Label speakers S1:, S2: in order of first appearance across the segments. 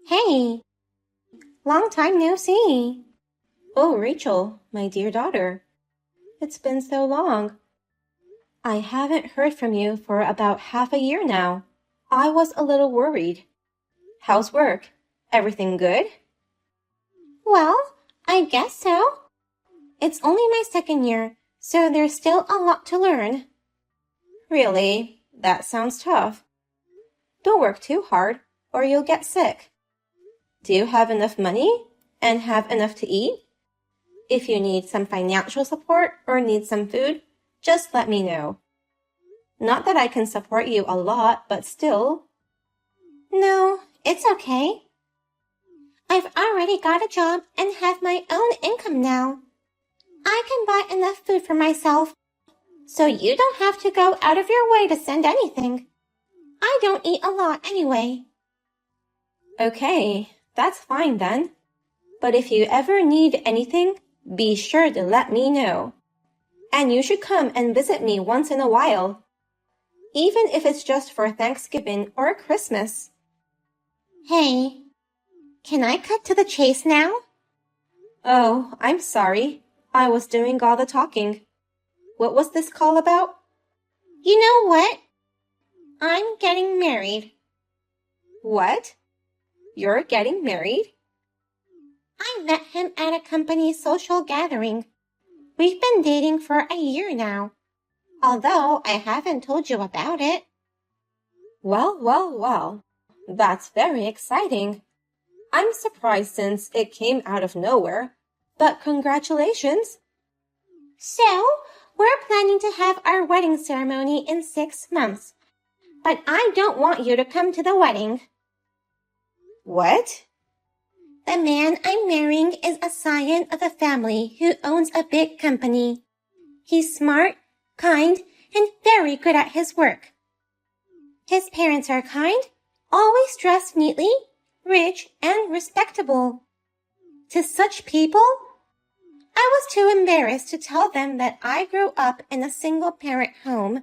S1: Hey, long time no see. Oh, Rachel, my dear daughter. It's been so long. I haven't heard from you for about half a year now. I was a little worried. How's work? Everything good? Well, I guess so. It's only my second year, so there's still a lot to learn. Really? That sounds tough. Don't work too hard, or you'll get sick. Do you have enough money and have enough to eat? If you need some financial support or need some food, just let me know. Not that I can support you a lot, but still. No, it's okay. I've already got a job and have my own income now. I can buy enough food for myself, so you don't have to go out of your way to send anything. I don't eat a lot anyway. Okay, that's fine then. But if you ever need anything, be sure to let me know. And you should come and visit me once in a while, even if it's just for Thanksgiving or Christmas. Hey, can I cut to the chase now? Oh, I'm sorry. I was doing all the talking. What was this call about? You know what? I'm getting married. What? You're getting married? I met him at a company social gathering. We've been dating for a year now, although I haven't told you about it. Well. That's very exciting. I'm surprised since it came out of nowhere, but congratulations. So, we're planning to have our wedding ceremony in 6 months, but I don't want you to come to the wedding. What? The man I'm marrying is a scion of a family who owns a big company. He's smart, kind, and very good at his work. His parents are kind, always dressed neatly, rich, and respectable. To such people, I was too embarrassed to tell them that I grew up in a single-parent home.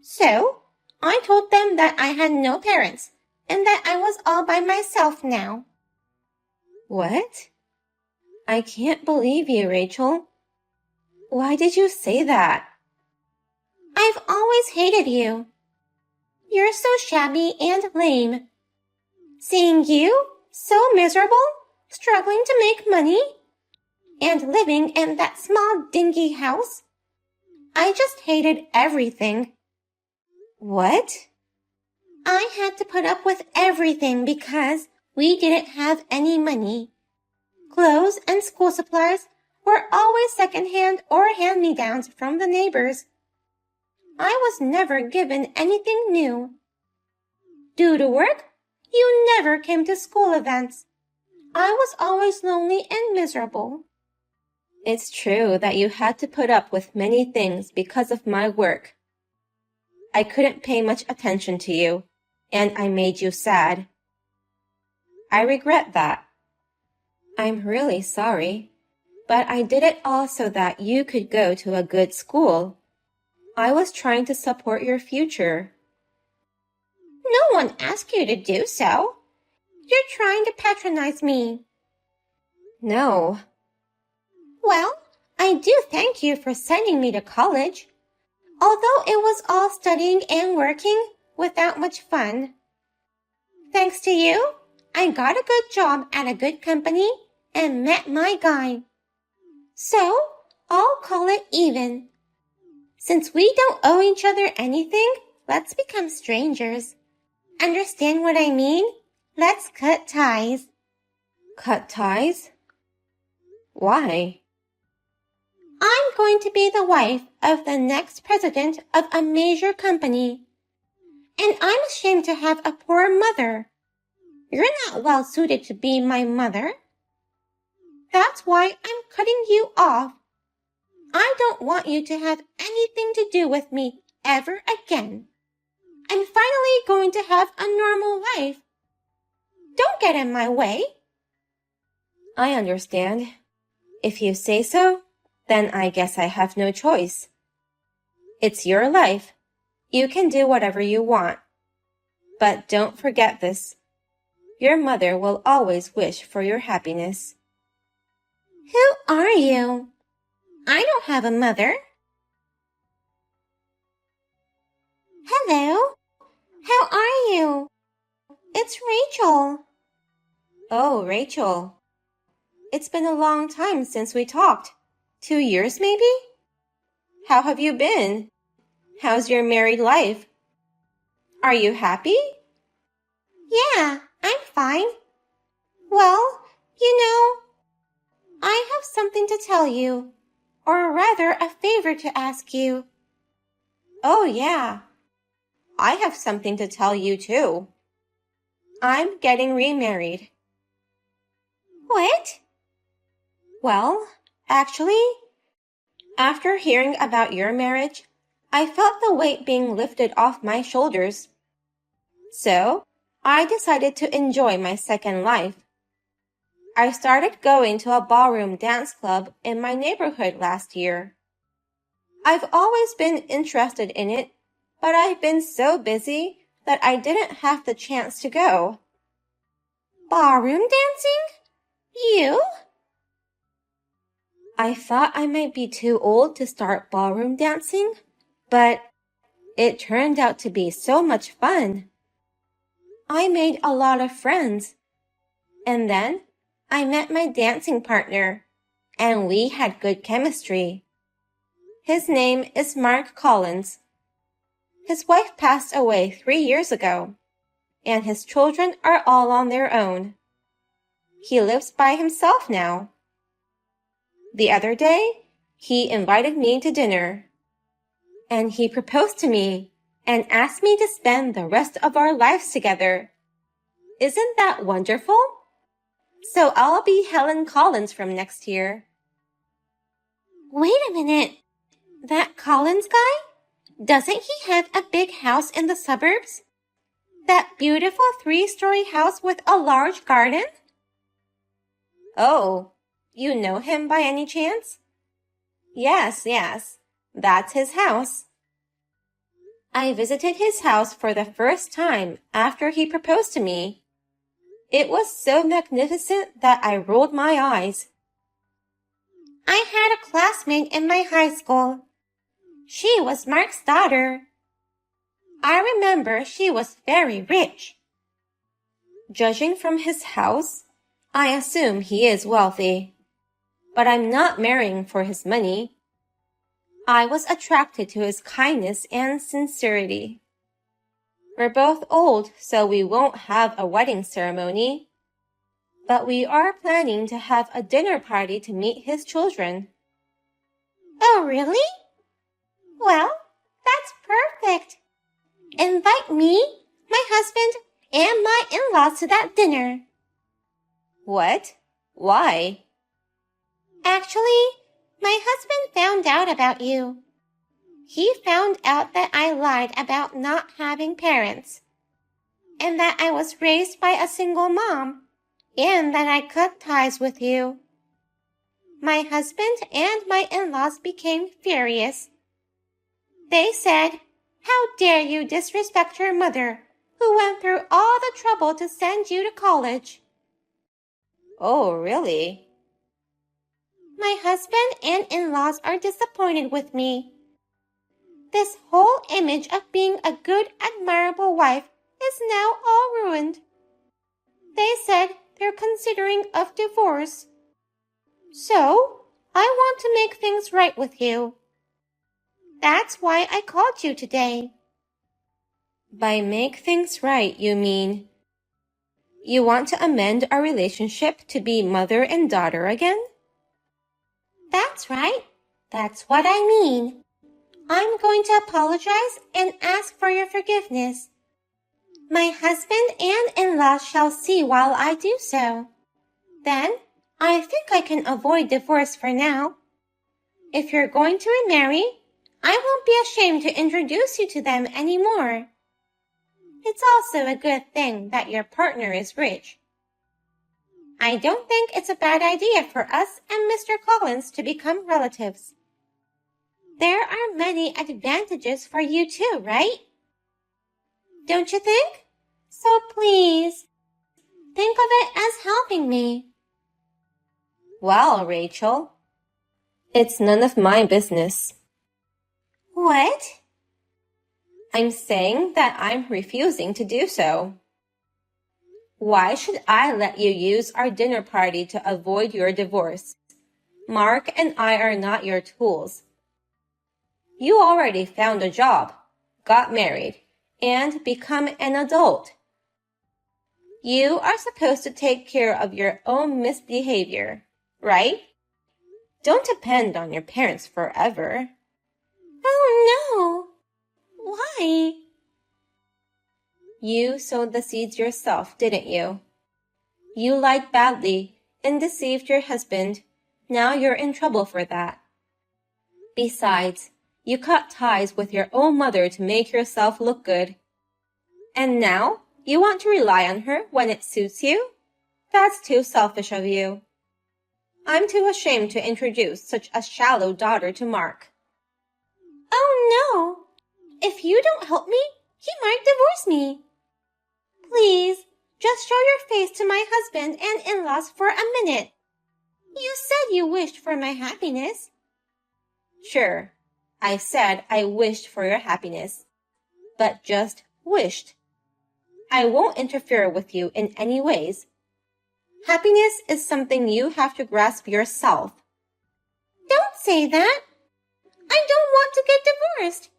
S1: So, I told them that I had no parents and that I was all by myself now. What? I can't believe you, Rachel. Why did you say that? I've always hated you. You're so shabby and lame. Seeing you, so miserable, struggling to make money, and living in that small dingy house, I just hated everything. What? I had to put up with everything because we didn't have any money. Clothes and school supplies were always second-hand or hand-me-downs from the neighbors. I was never given anything new. Due to work, you never came to school events. I was always lonely and miserable. It's true that you had to put up with many things because of my work. I couldn't pay much attention to you, and I made you sad. I regret that. I'm really sorry, but I did it all so that you could go to a good school. I was trying to support your future. No one asked you to do so. You're trying to patronize me. No. Well, I do thank you for sending me to college, although it was all studying and working without much fun. Thanks to you, I got a good job at a good company and met my guy. So, I'll call it even. Since we don't owe each other anything, let's become strangers. Understand what I mean? Let's cut ties. Cut ties? Why? I'm going to be the wife of the next president of a major company. And I'm ashamed to have a poor mother. You're not well suited to be my mother. That's why I'm cutting you off. I don't want you to have anything to do with me ever again. I'm finally going to have a normal life. Don't get in my way. I understand. If you say so, then I guess I have no choice. It's your life. You can do whatever you want. But don't forget this. your mother will always wish for your happiness. Who are you? I don't have a mother. Hello. How are you? It's Rachel. Oh, Rachel. It's been a long time since we talked. 2 years, maybe? How have you been? How's your married life? Are you happy? Yeah, I'm fine. Well, I have something to tell you, or rather a favor to ask you. Oh, yeah. I have something to tell you, too. I'm getting remarried. What? Well, actually, after hearing about your marriage, I felt the weight being lifted off my shoulders. So, I decided to enjoy my second life. I started going to a ballroom dance club in my neighborhood last year. I've always been interested in it, but I've been so busy that I didn't have the chance to go. Ballroom dancing? You? I thought I might be too old to start ballroom dancing, but it turned out to be so much fun. I made a lot of friends, and then I met my dancing partner, and we had good chemistry. His name is Mark Collins. His wife passed away 3 years ago, and his children are all on their own. He lives by himself now. The other day, he invited me to dinner, and he proposed to me and asked me to spend the rest of our lives together. Isn't that wonderful? So I'll be Helen Collins from next year. Wait a minute. That Collins guy? Doesn't he have a big house in the suburbs? That beautiful 3-story house with a large garden? Oh, you know him by any chance? Yes, that's his house. I visited his house for the first time after he proposed to me. It was so magnificent that I rolled my eyes. I had a classmate in my high school. She was Mark's daughter. I remember she was very rich. Judging from his house, I assume he is wealthy. But I'm not marrying for his money. I was attracted to his kindness and sincerity. We're both old, so we won't have a wedding ceremony. But we are planning to have a dinner party to meet his children. Oh, really? Well, that's perfect. Invite me, my husband, and my in-laws to that dinner. What? Why? Actually, my husband found out about you. He found out that I lied about not having parents, and that I was raised by a single mom, and that I cut ties with you. My husband and my in-laws became furious. They said, "How dare you disrespect your mother, who went through all the trouble to send you to college?" Oh, really? My husband and in-laws are disappointed with me. This whole image of being a good, admirable wife is now all ruined. They said they're considering of divorce. So, I want to make things right with you. That's why I called you today. By make things right, you mean you want to amend our relationship to be mother and daughter again? That's right. That's what I mean. I'm going to apologize and ask for your forgiveness. My husband and in-laws shall see while I do so. Then, I think I can avoid divorce for now. If you're going to remarry, I won't be ashamed to introduce you to them anymore. It's also a good thing that your partner is rich. I don't think it's a bad idea for us and Mr. Collins to become relatives. There are many advantages for you too, right? Don't you think? So please, Think of it as helping me. Well, Rachel, it's none of my business. What? I'm saying that I'm refusing to do so. Why should I let you use our dinner party to avoid your divorce? Mark and I are not your tools. You already found a job, got married, and become an adult. You are supposed to take care of your own misbehavior, right? Don't depend on your parents forever. Oh no! Why? You sowed the seeds yourself, didn't you? You lied badly and deceived your husband. Now you're in trouble for that. Besides, you cut ties with your own mother to make yourself look good. And now you want to rely on her when it suits you? That's too selfish of you. I'm too ashamed to introduce such a shallow daughter to Mark. Oh no! If you don't help me, he might divorce me. Please, just show your face to my husband and in-laws for a minute. You said you wished for my happiness. Sure, I said I wished for your happiness, but just wished. I won't interfere with you in any ways. Happiness is something you have to grasp yourself. Don't say that. I don't want to get divorced.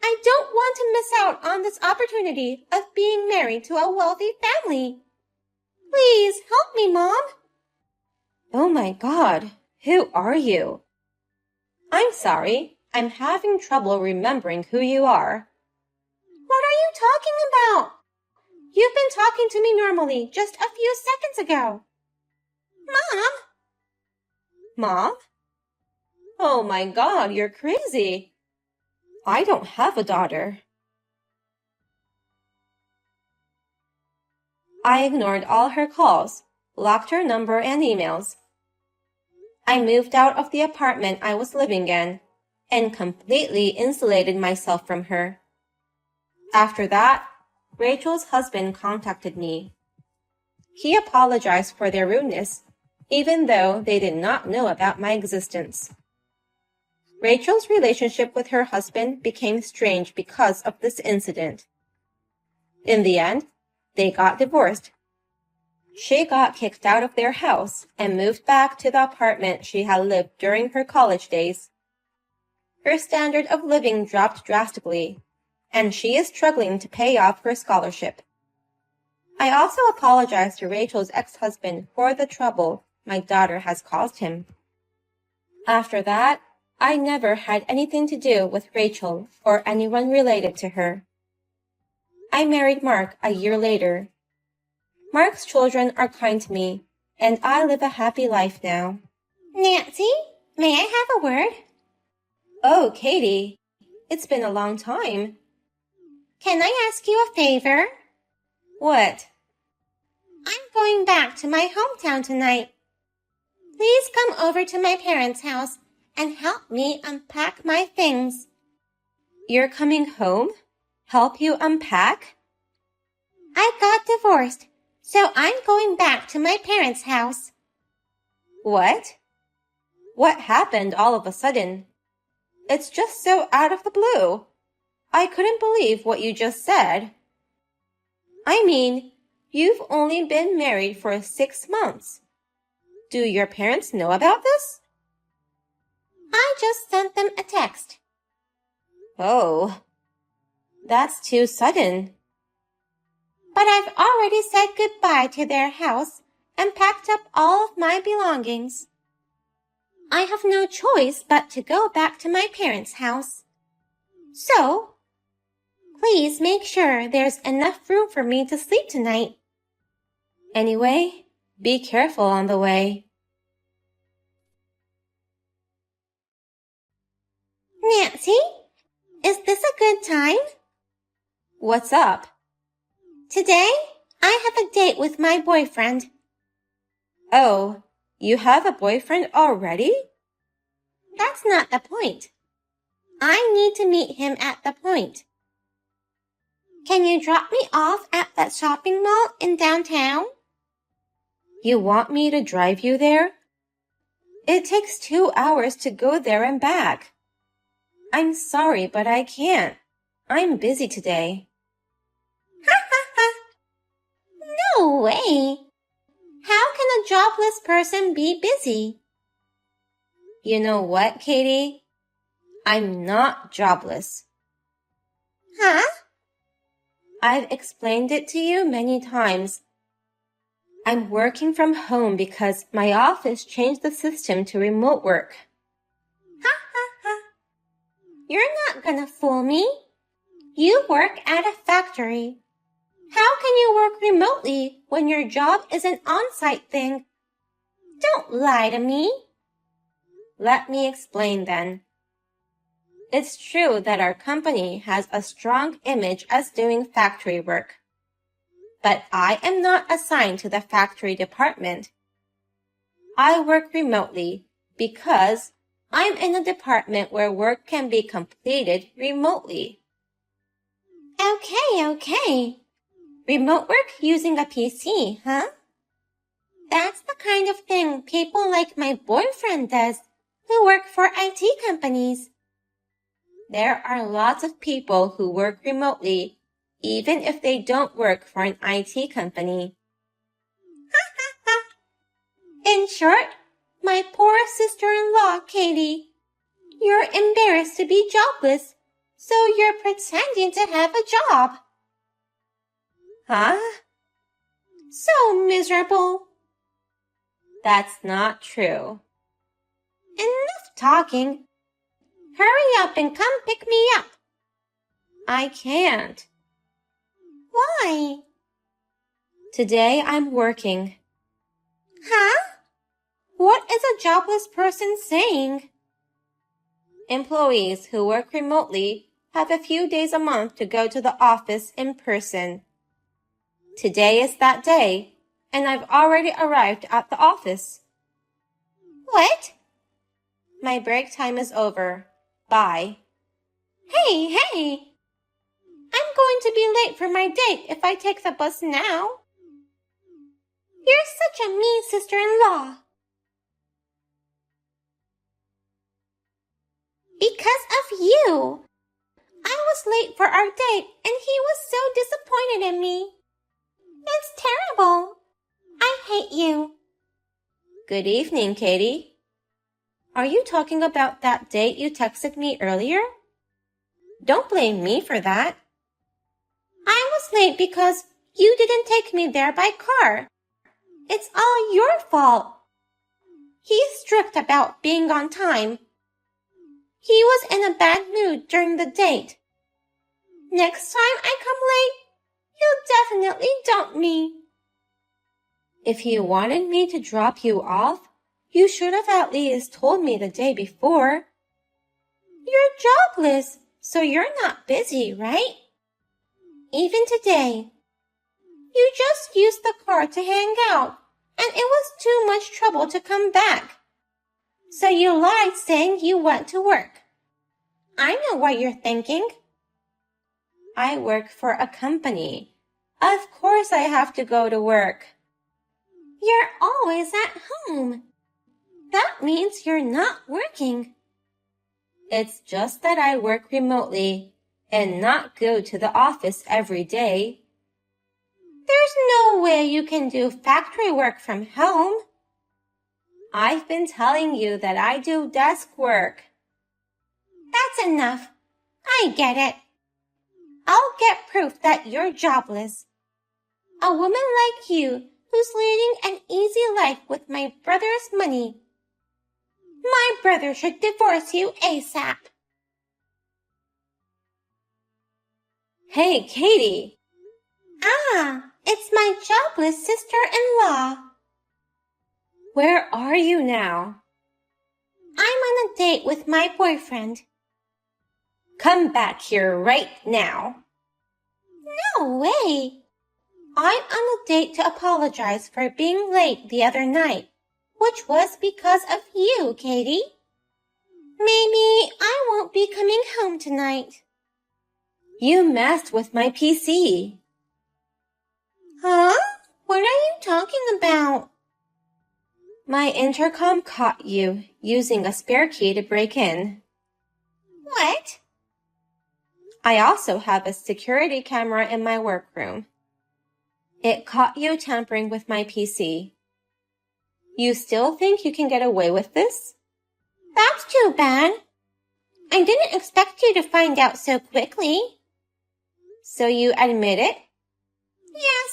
S1: I don't want to miss out on this opportunity of being married to a wealthy family. Please help me, Mom. Oh my God, who are you? I'm sorry, I'm having trouble remembering who you are. What are you talking about? You've been talking to me normally just a few seconds ago. Mom? Mom? Oh my God, you're crazy. I don't have a daughter. I ignored all her calls, blocked her number and emails. I moved out of the apartment I was living in and completely insulated myself from her. After that, Rachel's husband contacted me. He apologized for their rudeness, even though they did not know about my existence. Rachel's relationship with her husband became strange because of this incident. In the end, they got divorced. She got kicked out of their house and moved back to the apartment she had lived during her college days. Her standard of living dropped drastically, and she is struggling to pay off her scholarship. I also apologized to Rachel's ex-husband for the trouble my daughter has caused him. After that, I never had anything to do with Rachel or anyone related to her. I married Mark a year later. Mark's children are kind to me, and I live a happy life now. Nancy, may I have a word? Oh, Katie, it's been a long time. Can I ask you a favor? What? I'm going back to my hometown tonight. Please come over to my parents' house and help me unpack my things. You're coming home? Help you unpack? I got divorced, so I'm going back to my parents' house. What? What happened all of a sudden? It's just so out of the blue. I couldn't believe what you just said. I mean, you've only been married for 6 months. Do your parents know about this? I just sent them a text. Oh, that's too sudden. But I've already said goodbye to their house and packed up all of my belongings. I have no choice but to go back to my parents' house. So, please make sure there's enough room for me to sleep tonight. Anyway, be careful on the way. Nancy, is this a good time? What's up? Today, I have a date with my boyfriend. Oh, you have a boyfriend already? That's not the point. I need to meet him at the point. Can you drop me off at that shopping mall in downtown? You want me to drive you there? It takes 2 hours to go there and back. I'm sorry, but I can't. I'm busy today. Ha ha ha! No way! How can a jobless person be busy? You know what, Katie? I'm not jobless. Huh? I've explained it to you many times. I'm working from home because my office changed the system to remote work. Ha ha ha! You're not gonna fool me. You work at a factory. How can you work remotely when your job is an on-site thing? Don't lie to me. Let me explain then. It's true that our company has a strong image as doing factory work. But I am not assigned to the factory department. I work remotely because I'm in a department where work can be completed remotely. Okay. Remote work using a PC, huh? That's the kind of thing people like my boyfriend does, who work for IT companies. There are lots of people who work remotely, even if they don't work for an IT company. Ha ha ha! In short, my poor sister-in-law, Katie, you're embarrassed to be jobless, so you're pretending to have a job. Huh? So miserable. That's not true. Enough talking. Hurry up and come pick me up. I can't. Why? Today I'm working. Huh? What is a jobless person saying? Employees who work remotely have a few days a month to go to the office in person. Today is that day, and I've already arrived at the office. What? My break time is over. Bye. Hey! I'm going to be late for my date if I take the bus now. You're such a mean sister-in-law. Because of you. I was late for our date and he was so disappointed in me. It's terrible. I hate you. Good evening, Katie. Are you talking about that date you texted me earlier? Don't blame me for that. I was late because you didn't take me there by car. It's all your fault. He's strict about being on time. He was in a bad mood during the date. Next time I come late, he'll definitely dump me. If he wanted me to drop you off, you should have at least told me the day before. You're jobless, so you're not busy, right? Even today. You just used the car to hang out, and it was too much trouble to come back. So you lied saying you went to work. I know what you're thinking. I work for a company. Of course I have to go to work. You're always at home. That means you're not working. It's just that I work remotely and not go to the office every day. There's no way you can do factory work from home. I've been telling you that I do desk work. That's enough. I get it. I'll get proof that you're jobless. A woman like you who's leading an easy life with my brother's money. My brother should divorce you ASAP. Hey, Katie. It's my jobless sister-in-law. Where are you now? I'm on a date with my boyfriend. Come back here right now. No way. I'm on a date to apologize for being late the other night, which was because of you, Katie. Maybe I won't be coming home tonight. You messed with my PC. Huh? What are you talking about? My intercom caught you using a spare key to break in. What? I also have a security camera in my workroom. It caught you tampering with my PC. You still think you can get away with this? That's too bad. I didn't expect you to find out so quickly. So you admit it?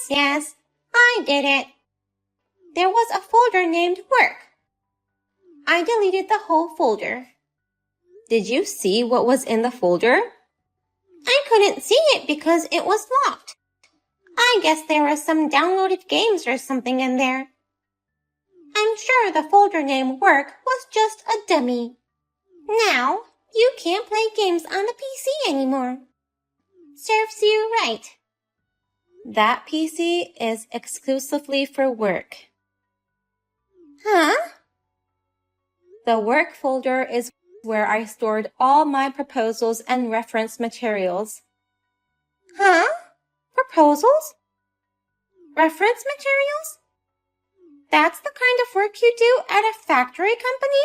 S1: Yes, I did it. There was a folder named Work. I deleted the whole folder. Did you see what was in the folder? I couldn't see it because it was locked. I guess there were some downloaded games or something in there. I'm sure the folder name Work was just a dummy. Now, you can't play games on the PC anymore. Serves you right. That PC is exclusively for work. Huh? The work folder is where I stored all my proposals and reference materials. Huh? Proposals? Reference materials? That's the kind of work you do at a factory company?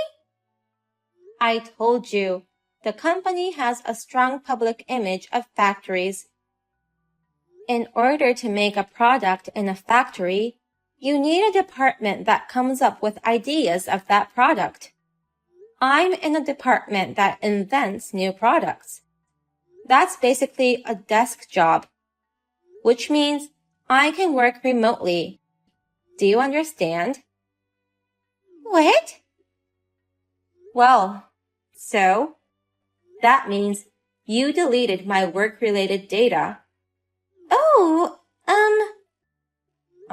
S1: I told you, the company has a strong public image of factories. In order to make a product in a factory, you need a department that comes up with ideas of that product. I'm in a department that invents new products. That's basically a desk job, which means I can work remotely. Do you understand? What? Well, so that means you deleted my work-related data. Oh,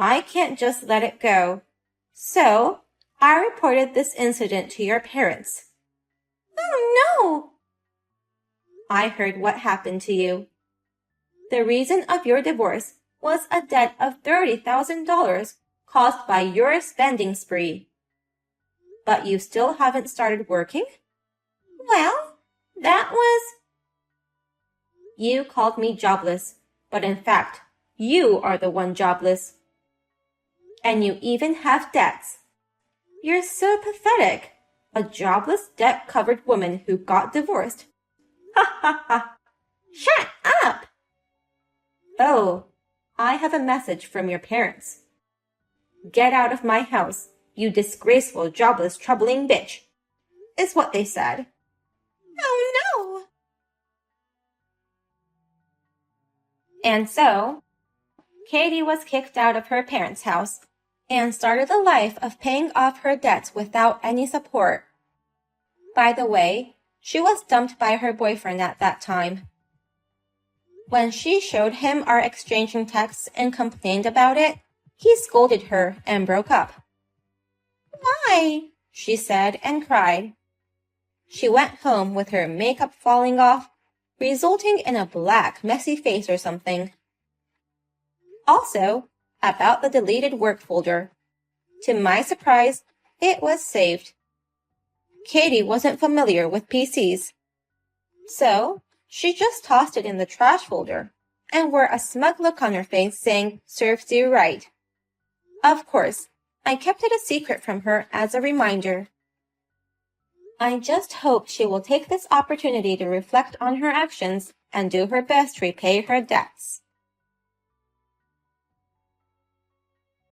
S1: I can't just let it go. So, I reported this incident to your parents. Oh no! I heard what happened to you. The reason of your divorce was a debt of $30,000 caused by your spending spree. But you still haven't started working? Well, that was... You called me jobless, but in fact, you are the one jobless. And you even have debts. You're so pathetic. A jobless, debt-covered woman who got divorced. Ha ha ha. Shut up! Oh, I have a message from your parents. Get out of my house, you disgraceful, jobless, troubling bitch, is what they said. Oh no! And so, Katie was kicked out of her parents' house and started a life of paying off her debts without any support. By the way, she was dumped by her boyfriend at that time. When she showed him our exchanging texts and complained about it, he scolded her and broke up. Why? She said and cried. She went home with her makeup falling off, resulting in a black, messy face or something. Also, about the deleted work folder. To my surprise, it was saved. Katie wasn't familiar with PCs. So, she just tossed it in the trash folder and wore a smug look on her face saying, "Serves you right." Of course, I kept it a secret from her as a reminder. I just hope she will take this opportunity to reflect on her actions and do her best to repay her debts.